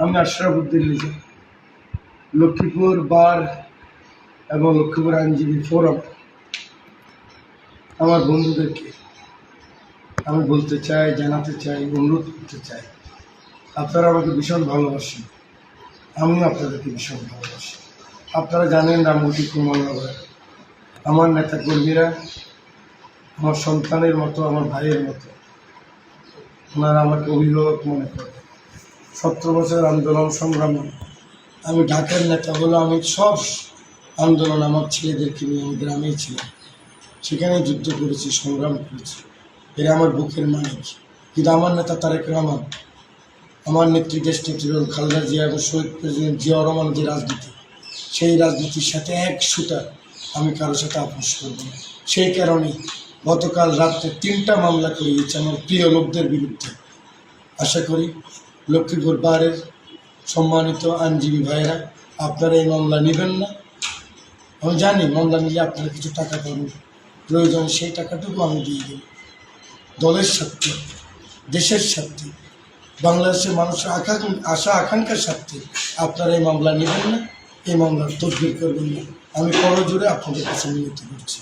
আমি আশরাফ উদ্দিন লিজন, লক্ষ্মীপুর বার এবং লক্ষ্মীপুর আইনজীবী ফোরাম আমার বন্ধুদেরকে আমি বলতে চাই, জানাতে চাই, অনুরোধ করতে চাই, আপনারা আমাকে ভীষণ ভালোবাসেন, আমিও আপনাদেরকে ভীষণ ভালোবাসি। আপনারা জানেন রামগতি কুমল্লাভাই আমার নেতা কর্মীরা আমার সন্তানের মতো, আমার ভাইয়ের মতো। ওনারা আমাকে অভিভাবক মনে করে। 17 বছর আন্দোলন সংগ্রামে আমি ঢাকার নেতা হলো, আমি সব আন্দোলন আমার ছেলেদেরকে নিয়ে আমি গ্রামেই ছিলাম, সেখানে যুদ্ধ করেছি, সংগ্রাম করেছি। এরা আমার বুকের মানিক। কিন্তু আমার নেতা তারেক রহমান, আমার নেত্রী দেশনেত্রী খালেদা জিয়া এবং শহীদ প্রেসিডেন্ট জিয়াউর রহমান যে রাজনীতি, সেই রাজনীতির সাথে এক সুতা আমি কারোর সাথে আপোষ করব না। সেই কারণে গতকাল রাত্রে 3টা মামলা করিয়েছে আমার প্রিয় লোকদের বিরুদ্ধে। আশা করি লক্ষ্মীপুর বারের সম্মানিত আইনজীবী ভাইয়েরা আপনারা এই মামলা নেবেন না। আমি জানি মামলা নিলে আপনারা কিছু টাকা পাবেন, প্রয়োজনে সেই টাকাটুকু আমি দিয়ে দেব। দলের স্বার্থে, দেশের স্বার্থে, বাংলাদেশের মানুষের আশা আকাঙ্ক্ষার স্বার্থে আপনারা এই মামলা নেবেন না, এই মামলার তদবির করবেন না। আমি করজোড়ে আপনাদের কাছে মিনতি করছি।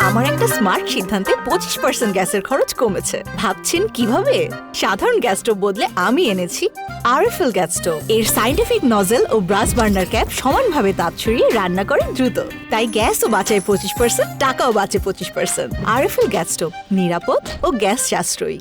আমার একটা স্মার্ট সিদ্ধান্তে 25% গ্যাসের খরচ কমেছে। ভাবছেন কিভাবে? সাধারণ গ্যাস স্টোভ বদলে আমি এনেছি আরএফএল গ্যাস স্টোভ। এর সাইন্টিফিক নজল ও ব্রাস বার্নার ক্যাপ সমানভাবে তাপ ছড়িয়ে রান্না করে দ্রুত। তাই গ্যাসও বাঁচায় 25%, টাকাও বাঁচে 25%। আরএফএল গ্যাস স্টোভ নিরাপদ ও গ্যাস সাশ্রয়ী।